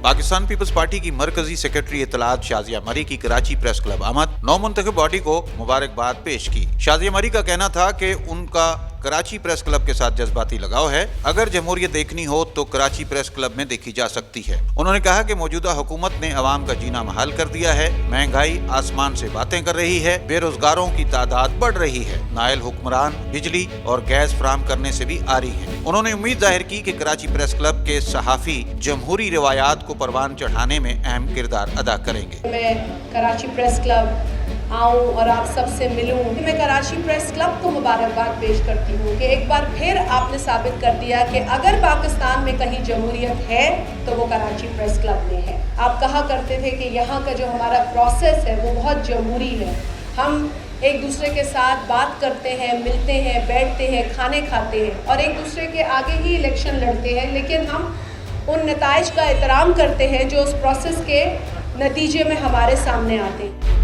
Pakistan peoples party की मरकजी secretary इत्तलात Shazia मरी की कराची प्रेस क्लब आमद नौ मुंतखब बॉडी को मुबारकबाद पेश की। शाजिया मरी का कहना था कि उनका कराची प्रेस क्लब के साथ जज्बाती लगाव है। अगर जमहूरियत देखनी हो तो कराची प्रेस क्लब में देखी जा सकती है। उन्होंने कहा कि मौजूदा हुकूमत ने अवाम का जीना महाल कर दिया है, महंगाई आसमान से बातें कर रही है, बेरोजगारों की तादाद बढ़ रही है, नायल हुक्मरान बिजली और गैस फराहम करने से भी आ रही है। उन्होंने उम्मीद जाहिर की कि कराची प्रेस क्लब के सहाफ़ी जमहूरी रिवायात को परवान चढ़ाने में अहम किरदार अदा करेंगे। मैं कराची प्रेस क्लब आऊँ और आप सबसे मिलूँ। मैं कराची प्रेस क्लब को मुबारकबाद पेश करती हूँ कि एक बार फिर आपने साबित कर दिया कि अगर पाकिस्तान में कहीं जमहूरियत है तो वो कराची प्रेस क्लब में है। आप कहा करते थे कि यहाँ का जो हमारा प्रोसेस है वो बहुत जमहूरी है। हम एक दूसरे के साथ बात करते हैं, मिलते हैं, बैठते हैं, खाने खाते हैं और एक दूसरे के आगे ही इलेक्शन लड़ते हैं, लेकिन हम उन नताइज का एहतराम करते हैं जो उस प्रोसेस के नतीजे में हमारे सामने आते हैं।